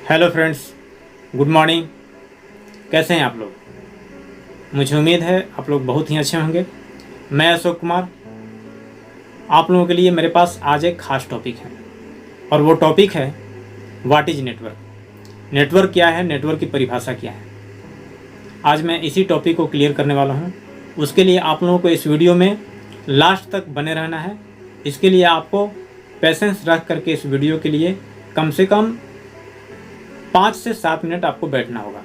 Hello friends, good morning. कैसे हैं आप लोग? मुझे उम्मीद है आप लोग बहुत ही अच्छे होंगे। मैं अशोक कुमार, आप लोगों के लिए मेरे पास आज एक खास टॉपिक है और वो टॉपिक है व्हाट इज़ नेटवर्क। नेटवर्क क्या है, नेटवर्क की परिभाषा क्या है। आज मैं इसी टॉपिक को क्लियर करने वाला हूँ। उसके लिए आप लोगों को इस वीडियो में लास्ट तक बने रहना है। इसके लिए आपको पेशेंस रख करके इस वीडियो के लिए कम से कम 5 से 7 मिनट आपको बैठना होगा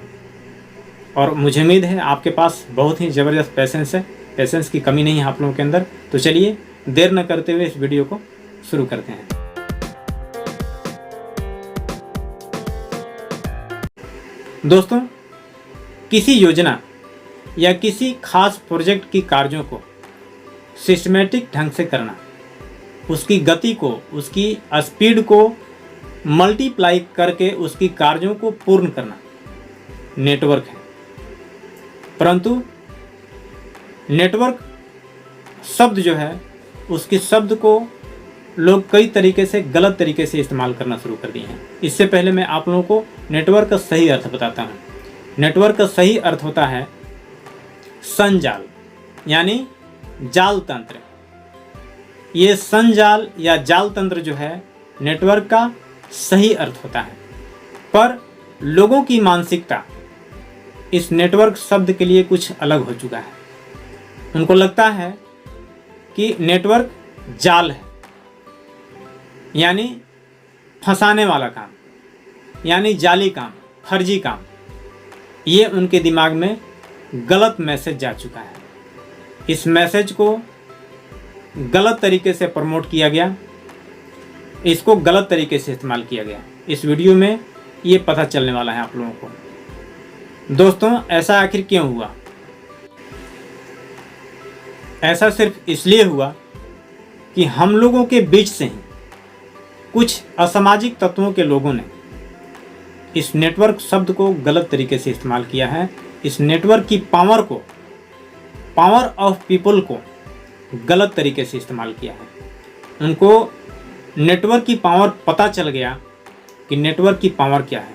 और मुझे उम्मीद है आपके पास बहुत ही ज़बरदस्त पेशेंस है। पेशेंस की कमी नहीं है आप लोगों के अंदर। तो चलिए देर न करते हुए इस वीडियो को शुरू करते हैं। दोस्तों, किसी योजना या किसी खास प्रोजेक्ट की कार्यों को सिस्टमेटिक ढंग से करना, उसकी गति को, उसकी स्पीड को मल्टीप्लाई करके उसकी कार्यों को पूर्ण करना नेटवर्क है। परंतु नेटवर्क शब्द जो है, उसके शब्द को लोग कई तरीके से गलत तरीके से इस्तेमाल करना शुरू कर दिए हैं। इससे पहले मैं आप लोगों को नेटवर्क का सही अर्थ बताता हूँ। नेटवर्क का सही अर्थ होता है संजाल, यानी जाल तंत्र। ये संजाल या जाल तंत्र जो है नेटवर्क का सही अर्थ होता है। पर लोगों की मानसिकता इस नेटवर्क शब्द के लिए कुछ अलग हो चुका है। उनको लगता है कि नेटवर्क जाल है, यानी फंसाने वाला काम, यानी जाली काम, फर्जी काम। ये उनके दिमाग में गलत मैसेज जा चुका है। इस मैसेज को गलत तरीके से प्रमोट किया गया, इसको गलत तरीके से इस्तेमाल किया गया। इस वीडियो में ये पता चलने वाला है आप लोगों को। दोस्तों, ऐसा आखिर क्यों हुआ? ऐसा सिर्फ इसलिए हुआ कि हम लोगों के बीच से ही कुछ असामाजिक तत्वों के लोगों ने इस नेटवर्क शब्द को गलत तरीके से इस्तेमाल किया है। इस नेटवर्क की पावर को, पावर ऑफ पीपल को गलत तरीके से इस्तेमाल किया है। उनको नेटवर्क की पावर पता चल गया कि नेटवर्क की पावर क्या है,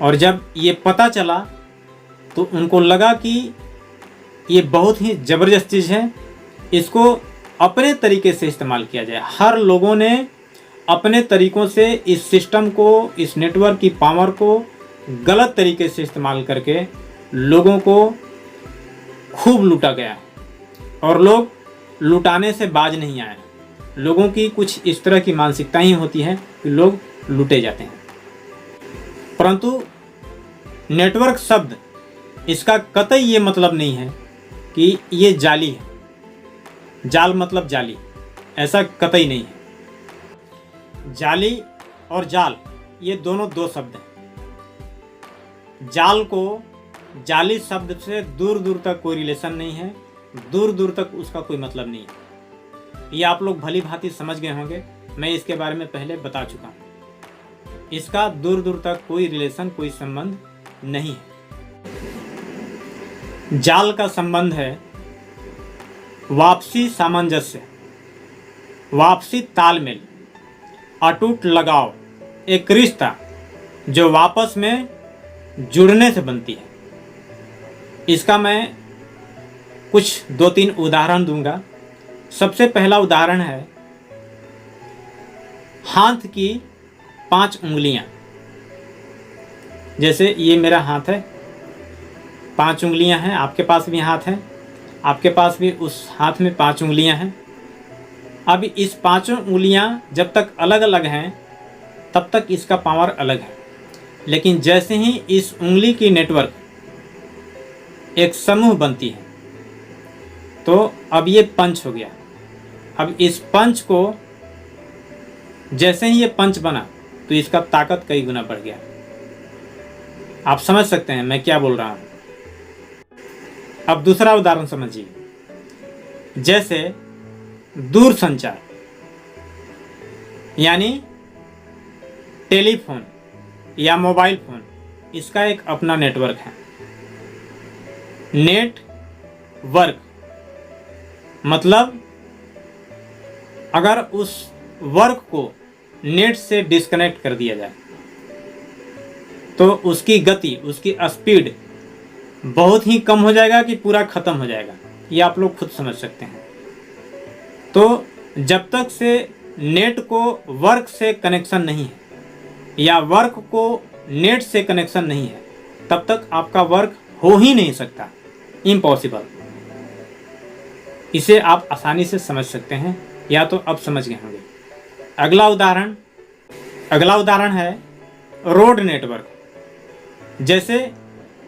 और जब ये पता चला तो उनको लगा कि ये बहुत ही ज़बरदस्त चीज़ है, इसको अपने तरीके से इस्तेमाल किया जाए। हर लोगों ने अपने तरीक़ों से इस सिस्टम को, इस नेटवर्क की पावर को गलत तरीके से इस्तेमाल करके लोगों को खूब लूटा गया है, और लोग लुटाने से बाज नहीं आए। लोगों की कुछ इस तरह की मानसिकता ही होती है कि लोग लूटे जाते हैं। परंतु नेटवर्क शब्द, इसका कतई ये मतलब नहीं है कि ये जाली है। जाल मतलब जाली, ऐसा कतई नहीं है। जाली और जाल ये दोनों दो शब्द हैं। जाल को, जाली शब्द से दूर दूर तक कोई रिलेशन नहीं है, दूर दूर तक उसका कोई मतलब नहीं है। ये आप लोग भली भांति समझ गए होंगे। मैं इसके बारे में पहले बता चुका हूँ। इसका दूर दूर तक कोई रिलेशन, कोई संबंध नहीं है। जाल का संबंध है वापसी सामंजस्य, वापसी तालमेल, अटूट लगाव, एक रिश्ता जो वापस में जुड़ने से बनती है। इसका मैं कुछ 2-3 उदाहरण दूंगा। सबसे पहला उदाहरण है हाथ की 5 उंगलियां। जैसे ये मेरा हाथ है, 5 उंगलियां हैं, आपके पास भी हाथ है, आपके पास भी उस हाथ में 5 उंगलियां हैं। अब इस 5 उंगलियां जब तक अलग अलग हैं तब तक इसका पावर अलग है। लेकिन जैसे ही इस उंगली की नेटवर्क एक समूह बनती है तो अब ये पंच हो गया। अब इस पंच को, जैसे ही ये पंच बना तो इसका ताकत कई गुना बढ़ गया। आप समझ सकते हैं मैं क्या बोल रहा हूं। अब दूसरा उदाहरण समझिए। जैसे दूर संचार, यानी टेलीफोन या मोबाइल फोन, इसका एक अपना नेटवर्क है। नेटवर्क मतलब अगर उस वर्क को नेट से डिस्कनेक्ट कर दिया जाए तो उसकी गति, उसकी स्पीड बहुत ही कम हो जाएगा कि पूरा ख़त्म हो जाएगा, ये आप लोग खुद समझ सकते हैं। तो जब तक से नेट को वर्क से कनेक्शन नहीं है या वर्क को नेट से कनेक्शन नहीं है, तब तक आपका वर्क हो ही नहीं सकता, इम्पॉसिबल। इसे आप आसानी से समझ सकते हैं, या तो अब समझ गए होंगे। अगला उदाहरण है रोड नेटवर्क। जैसे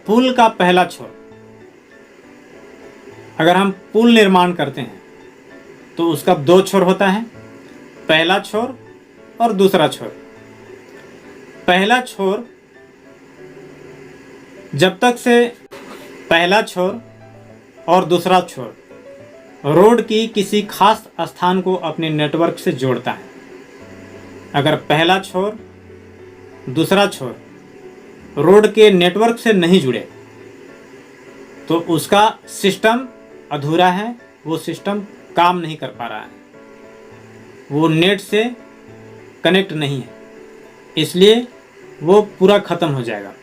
पुल का पहला छोर, अगर हम पुल निर्माण करते हैं तो उसका 2 छोर होता है, पहला छोर और दूसरा छोर। पहला छोर, जब तक से पहला छोर और दूसरा छोर रोड की किसी खास स्थान को अपने नेटवर्क से जोड़ता है, अगर पहला छोर दूसरा छोर रोड के नेटवर्क से नहीं जुड़े तो उसका सिस्टम अधूरा है, वो सिस्टम काम नहीं कर पा रहा है, वो नेट से कनेक्ट नहीं है, इसलिए वो पूरा ख़त्म हो जाएगा।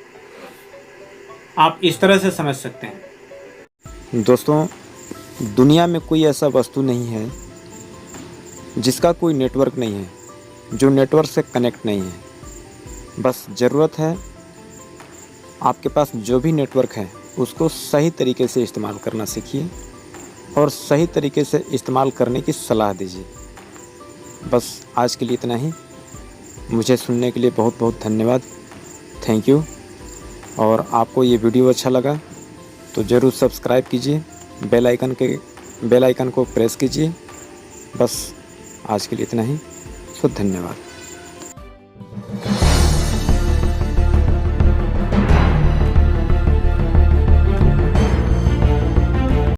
आप इस तरह से समझ सकते हैं। दोस्तों, दुनिया में कोई ऐसा वस्तु नहीं है जिसका कोई नेटवर्क नहीं है, जो नेटवर्क से कनेक्ट नहीं है। बस ज़रूरत है आपके पास जो भी नेटवर्क है उसको सही तरीके से इस्तेमाल करना सीखिए और सही तरीके से इस्तेमाल करने की सलाह दीजिए। बस आज के लिए इतना ही। मुझे सुनने के लिए बहुत बहुत धन्यवाद, थैंक यू। और आपको ये वीडियो अच्छा लगा तो ज़रूर सब्सक्राइब कीजिए, बेल आइकन को प्रेस कीजिए। बस आज के लिए इतना ही, तो धन्यवाद।